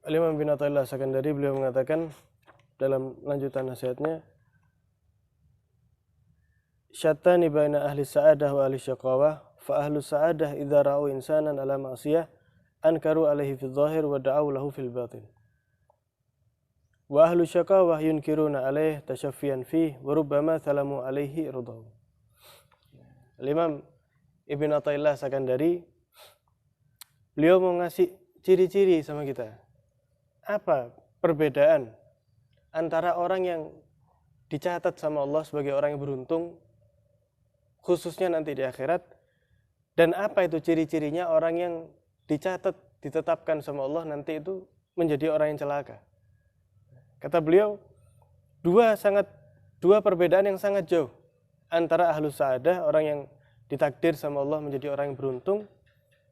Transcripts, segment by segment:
Al-Imam bin Athaillah Sakandari beliau mengatakan dalam lanjutan nasihatnya, syattani baina ahli sa'adah wa ahli syaqawah, fa ahlu sa'adah idza ra'u insanan ala ma'siyah ankaru alaihi fil zahir wa da'u lahu fil batin. Wa ahlu syaqawah yunkiruna alaihi tashaffiyan fihi wa rubbama salamu alaihi ridahu. Al-Imam Ibn Athaillah Sakandari beliau mau ngasih ciri-ciri sama kita. Apa perbedaan antara orang yang dicatat sama Allah sebagai orang yang beruntung, khususnya nanti di akhirat, dan apa itu ciri-cirinya orang yang dicatat, ditetapkan sama Allah nanti itu menjadi orang yang celaka. Kata beliau, dua perbedaan yang sangat jauh antara ahlu sa'adah, orang yang ditakdir sama Allah menjadi orang yang beruntung,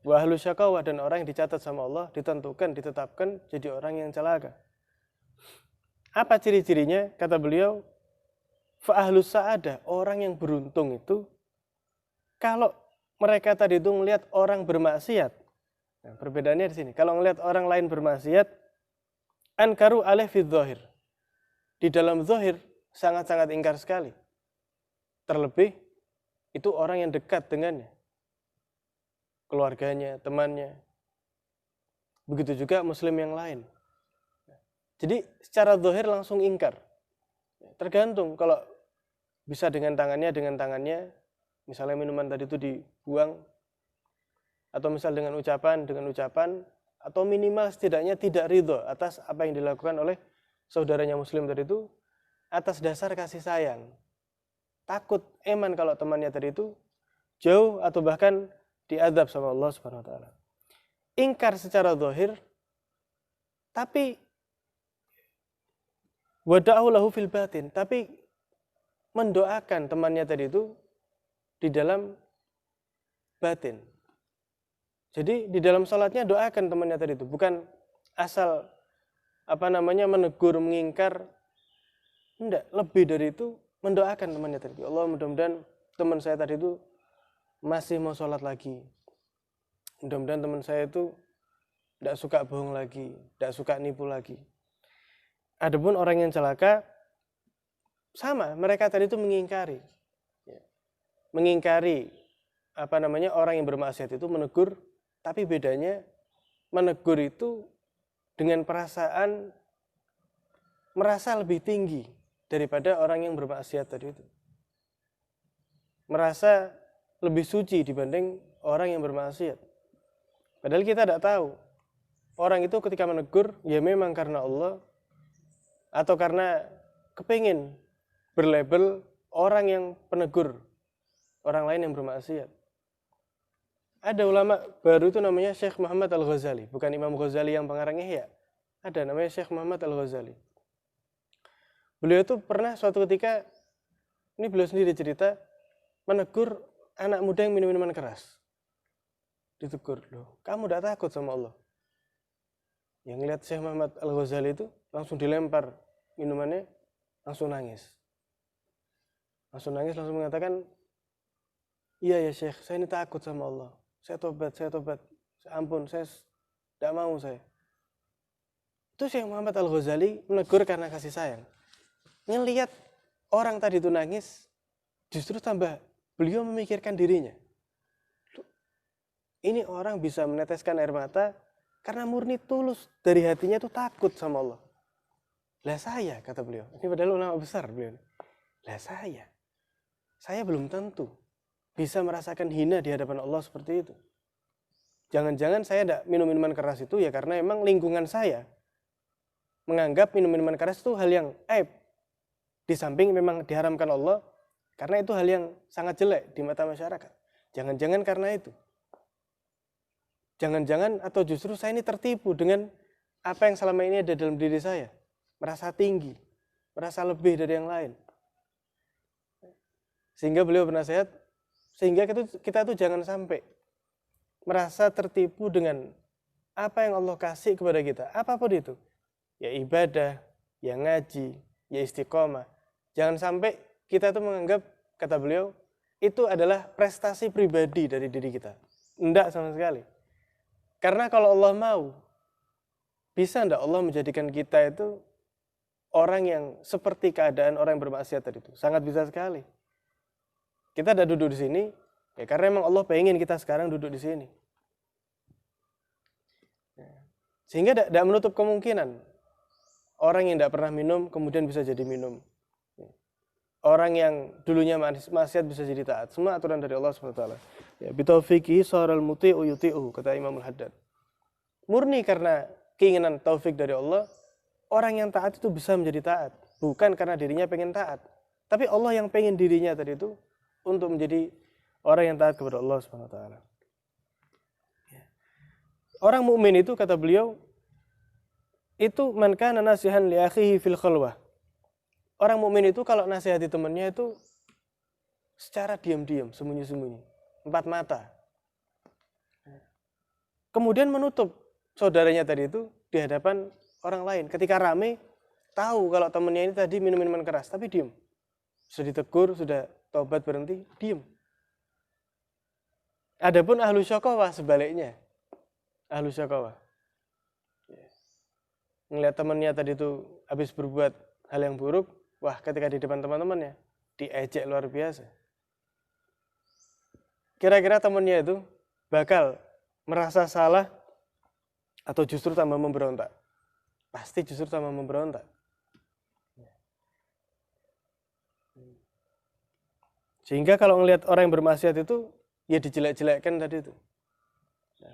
wa ahlu syaqawah, dan orang yang dicatat sama Allah, ditentukan, ditetapkan jadi orang yang celaka. Apa ciri-cirinya? Kata beliau, fa ahlu sa'adah, orang yang beruntung itu, kalau mereka tadi itu melihat orang bermaksiat, nah, perbedaannya di sini. Kalau melihat orang lain bermaksiat, ankaru alaih fi dzahir, di dalam zahir sangat-sangat ingkar sekali. Terlebih itu orang yang dekat dengannya, keluarganya, temannya. Begitu juga muslim yang lain. Jadi secara zahir langsung ingkar. Tergantung, kalau bisa dengan tangannya, misalnya minuman tadi itu dibuang, atau misal dengan ucapan, atau minimal setidaknya tidak ridho atas apa yang dilakukan oleh saudaranya muslim tadi itu, atas dasar kasih sayang. Takut, eman kalau temannya tadi itu jauh atau bahkan diadab sama Allah Subhanahu wa taala. Ingkar secara zahir, tapi wada'u lahu fil batin, tapi mendoakan temannya tadi itu di dalam batin. Jadi di dalam salatnya doakan temannya tadi itu, bukan asal menegur, mengingkar. Enggak, lebih dari itu mendoakan temannya tadi. Allah, mudah-mudahan teman saya tadi itu masih mau sholat lagi. Mudah-mudahan teman saya itu tidak suka bohong lagi, tidak suka nipu lagi. Adapun orang yang celaka, sama, mereka tadi itu mengingkari. Mengingkari orang yang bermaksiat itu, menegur, tapi bedanya menegur itu dengan perasaan merasa lebih tinggi daripada orang yang bermaksiat tadi itu. Merasa lebih suci dibanding orang yang bermaksiat. Padahal kita tidak tahu. Orang itu ketika menegur, ya memang karena Allah, atau karena kepingin berlabel orang yang penegur orang lain yang bermaksiat. Ada ulama baru itu namanya Syekh Muhammad Al-Ghazali, bukan Imam Ghazali yang pengarang Ihya. Ada namanya Syekh Muhammad Al-Ghazali. Beliau itu pernah suatu ketika, ini beliau sendiri cerita, menegur anak muda yang minum minuman keras. Ditegur, loh, kamu tidak takut sama Allah? Yang lihat Syekh Muhammad Al-Ghazali itu langsung dilempar minumannya, langsung nangis. Langsung mengatakan, iya ya Syekh, saya ini takut sama Allah. Saya tobat. Ampun, saya tidak mau saya. Itu Syekh Muhammad Al-Ghazali menegur karena kasih sayang. Ngelihat orang tadi itu nangis, justru tambah beliau memikirkan dirinya. Ini orang bisa meneteskan air mata karena murni tulus dari hatinya itu takut sama Allah. Lah saya, kata beliau, ini padahal ulama besar beliau. Lah saya belum tentu bisa merasakan hina di hadapan Allah seperti itu. Jangan-jangan saya tidak minum minuman keras itu ya karena memang lingkungan saya menganggap minum-minuman keras itu hal yang aib. Di samping memang diharamkan Allah, karena itu hal yang sangat jelek di mata masyarakat. Jangan-jangan karena itu. Jangan-jangan atau justru saya ini tertipu dengan apa yang selama ini ada dalam diri saya. Merasa tinggi, merasa lebih dari yang lain. Sehingga beliau bernasihat, sehingga kita tuh jangan sampai merasa tertipu dengan apa yang Allah kasih kepada kita, apapun itu. Ya ibadah, ya ngaji, ya istiqomah. Jangan sampai kita tuh menganggap, kata beliau, itu adalah prestasi pribadi dari diri kita. Enggak sama sekali. Karena kalau Allah mau, bisa enggak Allah menjadikan kita itu orang yang seperti keadaan orang yang bermaksiat tadi itu? Sangat bisa sekali. Kita ada duduk di sini, ya karena memang Allah pengen kita sekarang duduk di sini. Sehingga tidak menutup kemungkinan orang yang tidak pernah minum kemudian bisa jadi minum. Orang yang dulunya maksiat bisa jadi taat. Semua aturan dari Allah SWT. Ya, bitaufiqihi saral muti'u yuti'u, kata Imam Al-Haddad. Murni karena keinginan taufik dari Allah, orang yang taat itu bisa menjadi taat. Bukan karena dirinya pengen taat. Tapi Allah yang pengen dirinya tadi itu untuk menjadi orang yang taat kepada Allah SWT. Orang mukmin itu, kata beliau, itu man kana nasihan li akhihi fil khalwah. Orang mukmin itu kalau nasihati temannya itu secara diam-diam, sembunyi-sembunyi, empat mata. Kemudian menutup saudaranya tadi itu di hadapan orang lain. Ketika rame, tahu kalau temannya ini tadi minum minuman keras, tapi diam. Sudah ditegur, sudah taubat berhenti, diam. Adapun ahlu syaqawah sebaliknya. Ahlu syaqawah. Ngelihat temannya tadi itu habis berbuat hal yang buruk, wah ketika di depan teman-temannya, diejek luar biasa. Kira-kira temannya itu bakal merasa salah atau justru tambah memberontak? Pasti justru tambah memberontak. Sehingga kalau ngelihat orang yang bermaksiat itu, ya dijelek-jelekkan tadi itu.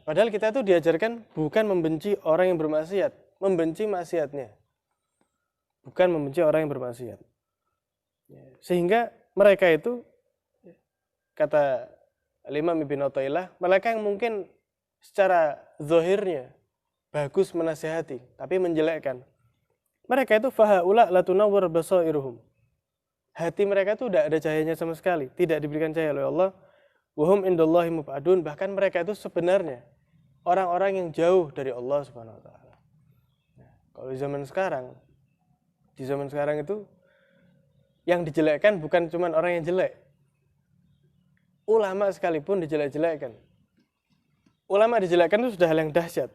Padahal kita itu diajarkan bukan membenci orang yang bermaksiat, membenci maksiatnya. Bukan membenci orang yang bermaksiat. Sehingga mereka itu, kata Imam Ibn Athaillah, mereka yang mungkin secara zahirnya bagus menasihati, tapi menjelekkan. Mereka itu fahaula la tunawwir basairuhum. Hati mereka itu tidak ada cahayanya sama sekali, tidak diberikan cahaya oleh Allah. Wahum indallahi mubadun, bahkan mereka itu sebenarnya orang-orang yang jauh dari Allah Subhanahu wa taala. Kalau di zaman sekarang itu yang dijelekkan bukan cuma orang yang jelek. Ulama sekalipun dijelek-jelekkan. Ulama dijelekkan itu sudah hal yang dahsyat.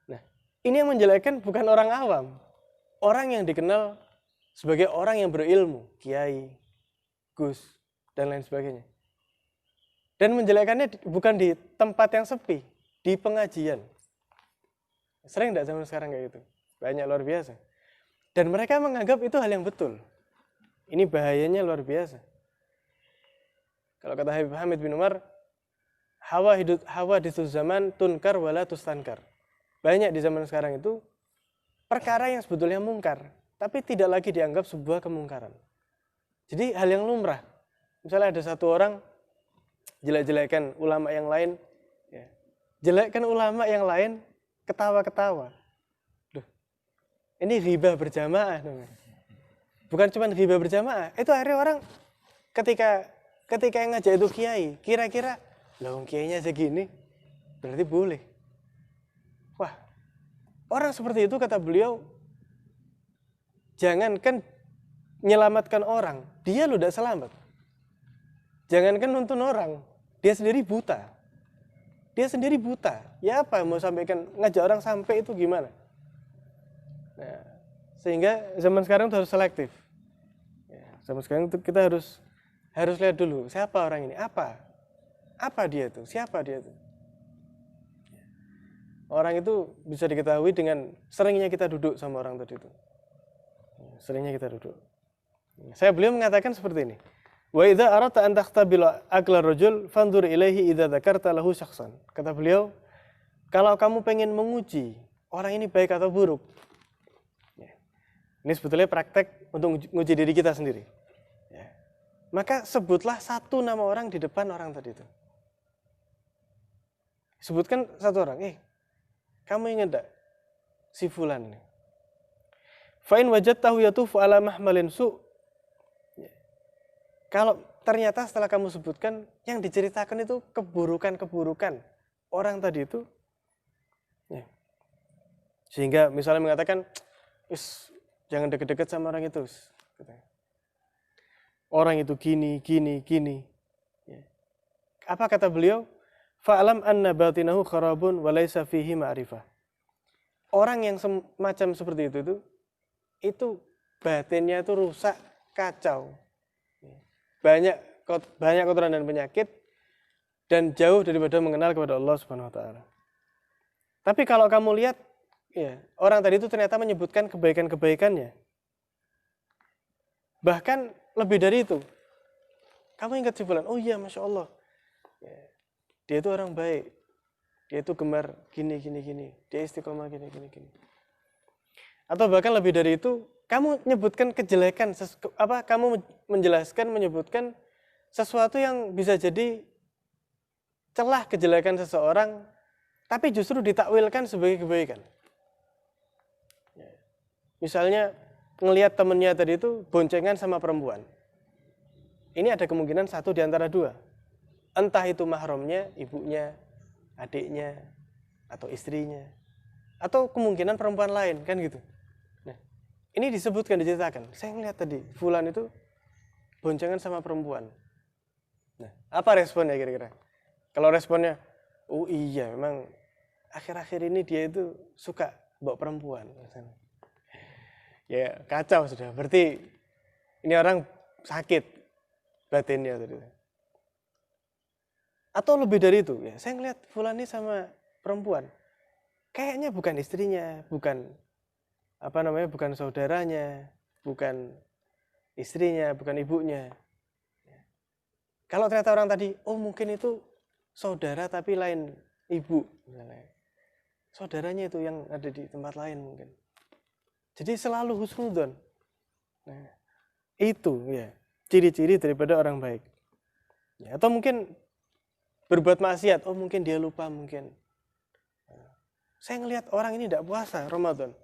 Nah, ini yang menjelekkan bukan orang awam. Orang yang dikenal sebagai orang yang berilmu, kiai, gus, dan lain sebagainya. Dan menjelekkannya bukan di tempat yang sepi, di pengajian. Sering tidak zaman sekarang kayak gitu? Banyak, luar biasa. Dan mereka menganggap itu hal yang betul. Ini bahayanya luar biasa. Kalau kata Habib Hamid bin Umar, hawa di zaman tunkar wala tustankar. Banyak di zaman sekarang itu perkara yang sebetulnya mungkar, tapi tidak lagi dianggap sebuah kemungkaran. Jadi hal yang lumrah. Misalnya ada satu orang jelek-jelekan ulama yang lain, ya. Jelekkan ulama yang lain, ketawa-ketawa. Duh, ini ghibah berjamaah namanya. Bukan cuma ghibah berjamaah, itu akhirnya orang ketika yang ngajak itu kiai, kira-kira lah kiainya segini, berarti boleh. Wah, orang seperti itu kata beliau, jangankan menyelamatkan orang, dia lu udah selamat. Jangankan nuntun orang, dia sendiri buta. Dia sendiri buta. Ya apa mau sampaikan, ngajak orang sampai itu gimana? Nah, sehingga zaman sekarang itu harus selektif. Ya, zaman sekarang itu kita harus lihat dulu siapa orang ini, apa dia itu, siapa dia itu. Orang itu bisa diketahui dengan seringnya kita duduk sama orang tadi itu. Seringnya kita duduk. Beliau mengatakan seperti ini. Wa idza aradta an takhtabila aqla rajul fanzur ilaihi idza dzakarta lahu syakhsan. Kata beliau, kalau kamu pengen menguji orang ini baik atau buruk. Ini sebetulnya praktek untuk menguji diri kita sendiri. Maka sebutlah satu nama orang di depan orang tadi itu. Sebutkan satu orang, kamu ingat enggak si fulan ini? Fa in wajadtahu yatufu ala mahmalin su. Kalau ternyata setelah kamu sebutkan yang diceritakan itu keburukan-keburukan orang tadi itu, ya. Sehingga misalnya mengatakan, jangan deket-deket sama orang itu. Orang itu gini. Ya. Apa kata beliau? Fa'alam anna batinahu kharabun wa laysa fihi ma'rifah. orang yang semacam seperti itu batinnya itu rusak, kacau. Banyak kotoran dan penyakit dan jauh daripada mengenal kepada Allah Subhanahu wa taala. Tapi kalau kamu lihat ya, orang tadi itu ternyata menyebutkan kebaikan-kebaikannya. Bahkan lebih dari itu. Kamu ingat si fulan, oh iya Masya Allah. Ya, dia itu orang baik. Dia itu gemar gini. Dia istiqomah gini. Atau bahkan lebih dari itu, kamu menyebutkan kejelekan, kamu menyebutkan sesuatu yang bisa jadi celah kejelekan seseorang, tapi justru ditakwilkan sebagai kebaikan. Ya. Misalnya, ngelihat temennya tadi itu boncengan sama perempuan. Ini ada kemungkinan satu di antara dua. Entah itu mahramnya, ibunya, adiknya, atau istrinya. Atau kemungkinan perempuan lain, kan gitu. Nah, ini diceritakan. Saya ngelihat tadi, fulan itu boncengan sama perempuan. Nah, apa responnya kira-kira? Kalau responnya, oh iya memang akhir-akhir ini dia itu suka bawa perempuan. Ya kacau sudah, berarti ini orang sakit batinnya tadi. Atau lebih dari itu, ya saya ngelihat fulan ini sama perempuan. Kayaknya bukan istrinya, bukan saudaranya, bukan istrinya, bukan ibunya. Kalau ternyata orang tadi, oh mungkin itu saudara tapi lain ibu, misalnya. Saudaranya itu yang ada di tempat lain mungkin. Jadi selalu husnudzon. Nah, itu ya ciri-ciri daripada orang baik. Ya, atau mungkin berbuat maksiat, oh mungkin dia lupa mungkin. Saya ngelihat orang ini tidak puasa Ramadan.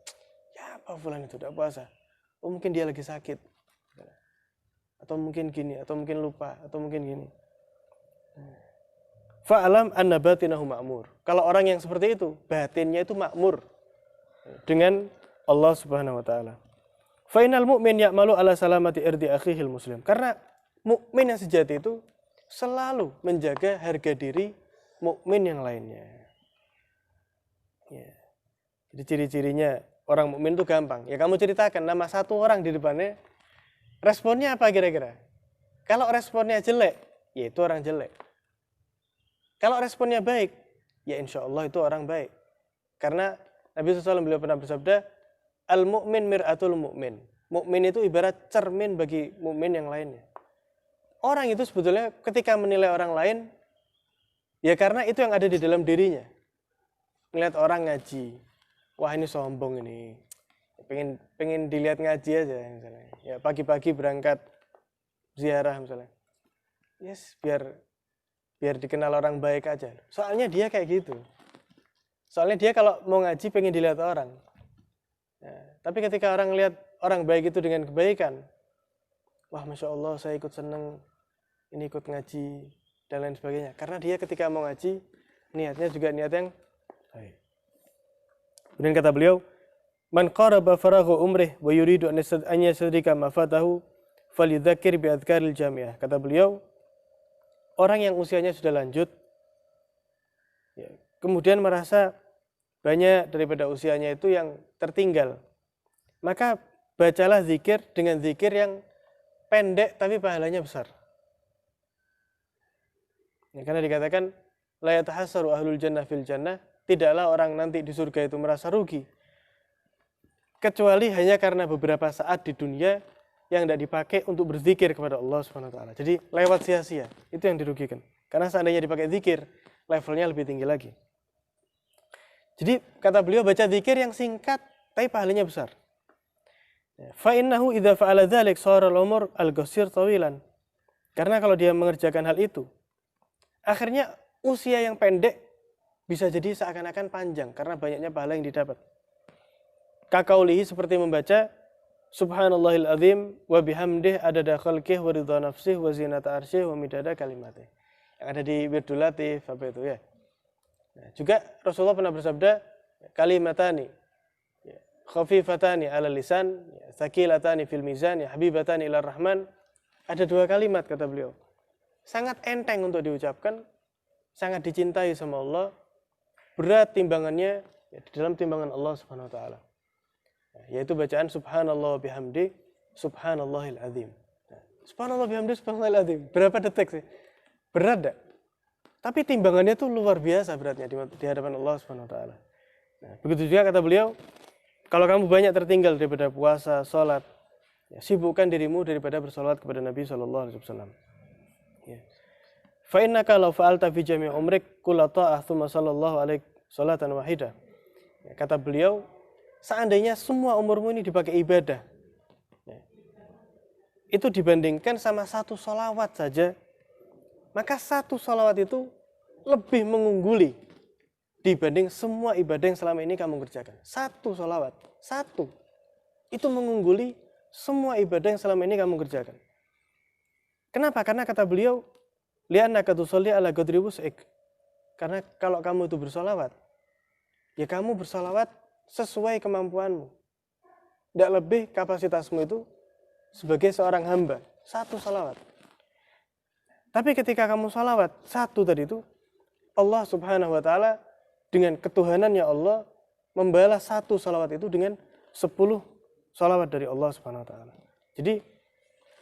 Ya apa fulan itu tidak puasa? Oh mungkin dia lagi sakit. Atau mungkin gini, atau mungkin lupa, atau mungkin gini. Fa'alam anna batinahu ma'mur. Kalau orang yang seperti itu, batinnya itu makmur dengan Allah Subhanahu wa taala. Fa innal mu'min ya'malu ala salamati irdi akhihil muslim. Karena mukmin yang sejati itu selalu menjaga harga diri mukmin yang lainnya. Ya. Jadi ciri-cirinya orang mukmin itu gampang. Ya kamu ceritakan nama satu orang di depannya, responnya apa kira-kira? Kalau responnya jelek, ya itu orang jelek. Kalau responnya baik, ya insya Allah itu orang baik. Karena Nabi SAW beliau pernah bersabda, al-mu'min mir'atul mu'min. Mukmin itu ibarat cermin bagi mukmin yang lainnya. Orang itu sebetulnya ketika menilai orang lain, ya karena itu yang ada di dalam dirinya. Ngelihat orang ngaji, wah ini sombong ini. Pengen dilihat ngaji aja misalnya. Ya pagi-pagi berangkat ziarah misalnya. Yes, biar dikenal orang baik aja. Soalnya dia kayak gitu. Soalnya dia kalau mau ngaji pengen dilihat orang. Nah, tapi ketika orang lihat orang baik itu dengan kebaikan, wah Masya Allah saya ikut seneng, ini ikut ngaji, dan lain sebagainya. Karena dia ketika mau ngaji, niatnya juga niat yang baik. Kemudian kata beliau, man qaraba faraghu umrih wa yuridu an yastadrika ma fatahu falyudzakir bi adhkaril jami'ah. Kata beliau, orang yang usianya sudah lanjut, ya, kemudian merasa banyak daripada usianya itu yang tertinggal, maka bacalah zikir dengan zikir yang pendek tapi pahalanya besar. Ya, karena dikatakan la yatahassaru ahlul jannah fil jannah, tidaklah orang nanti di surga itu merasa rugi kecuali hanya karena beberapa saat di dunia yang tidak dipakai untuk berzikir kepada Allah Subhanahu wa taala. Jadi lewat sia-sia, itu yang dirugikan. Karena seandainya dipakai zikir, levelnya lebih tinggi lagi. Jadi kata beliau baca zikir yang singkat tapi pahalanya besar. Fa innahu idza fa'ala dzalik shara al-umur al-qasir tawilan. Karena kalau dia mengerjakan hal itu, akhirnya usia yang pendek bisa jadi seakan-akan panjang karena banyaknya pahala yang didapat. Kakaulihi seperti membaca Subhanallahil azim wa bihamdih adada khalqih wa ridha nafsih wa zinata arsyih wa midada kalimatih. Yang ada di Wirdul Latif apa itu ya. Nah, juga Rasulullah pernah bersabda kalimatani khafifatani ala lisan tsaqilatani fil mizan habibatani ilar rahman. Ada dua kalimat kata beliau. Sangat enteng untuk diucapkan, sangat dicintai sama Allah, berat timbangannya ya, di dalam timbangan Allah Subhanahu wa taala. Yaitu bacaan subhanallah bihamdi subhanallahil azim. Subhanallah bihamdi subhanallahil azim. Berapa detik sih? Berat enggak? Tapi timbangannya tuh luar biasa beratnya di hadapan Allah Subhanahu wa taala. Nah, begitu juga kata beliau, kalau kamu banyak tertinggal daripada puasa, salat, ya, sibukkan dirimu daripada bersolawat kepada Nabi sallallahu alaihi wasallam. Ya. Fa innaka law fa'alta fi jami' umrik kulla ta'ah tsumma sallallahu alaihi salatan wahidah. Ya, kata beliau, seandainya semua umurmu ini dipakai ibadah, ya, itu dibandingkan sama satu salawat saja, maka satu salawat itu lebih mengungguli dibanding semua ibadah yang selama ini kamu kerjakan. Satu salawat, satu, itu mengungguli semua ibadah yang selama ini kamu kerjakan. Kenapa? Karena kata beliau, li'annaka tusalli ala qadri wus'ik. Karena kalau kamu itu bersalawat, ya kamu bersalawat sesuai kemampuanmu. Tidak lebih kapasitasmu itu sebagai seorang hamba. Satu salawat. Tapi ketika kamu salawat, satu tadi itu, Allah Subhanahu wa ta'ala dengan ketuhanannya Allah membalas satu salawat itu dengan 10 salawat dari Allah Subhanahu wa ta'ala. Jadi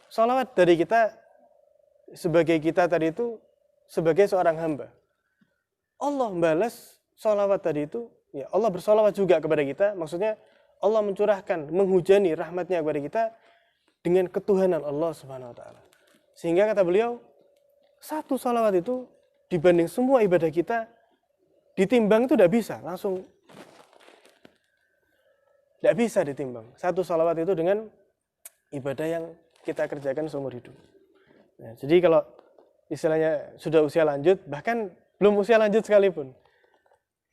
salawat dari kita sebagai kita tadi itu sebagai seorang hamba. Allah membalas salawat tadi itu, ya Allah bersalawat juga kepada kita, maksudnya Allah mencurahkan, menghujani rahmatnya kepada kita dengan ketuhanan Allah Subhanahu wa ta'ala. Sehingga kata beliau, satu salawat itu dibanding semua ibadah kita, ditimbang itu tidak bisa, langsung tidak bisa ditimbang. Satu salawat itu dengan ibadah yang kita kerjakan seumur hidup. Nah, jadi kalau istilahnya sudah usia lanjut, bahkan belum usia lanjut sekalipun,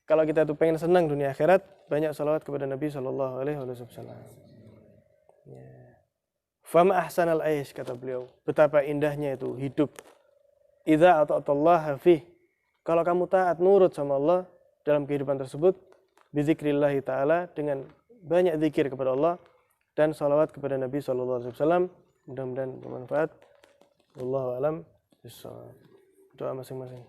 kalau kita tuh pengen senang dunia akhirat, banyak salawat kepada Nabi Shallallahu Alaihi Wasallam. Fama ahsanal aish, kata beliau, betapa indahnya itu hidup. Idza ata'allaha fih, kalau kamu taat nurut sama Allah dalam kehidupan tersebut, bizikrillahi ta'ala, dengan banyak zikir kepada Allah dan salawat kepada Nabi SAW. Mudah-mudahan bermanfaat. Wallahu a'lam bishawab. Doa masing-masing.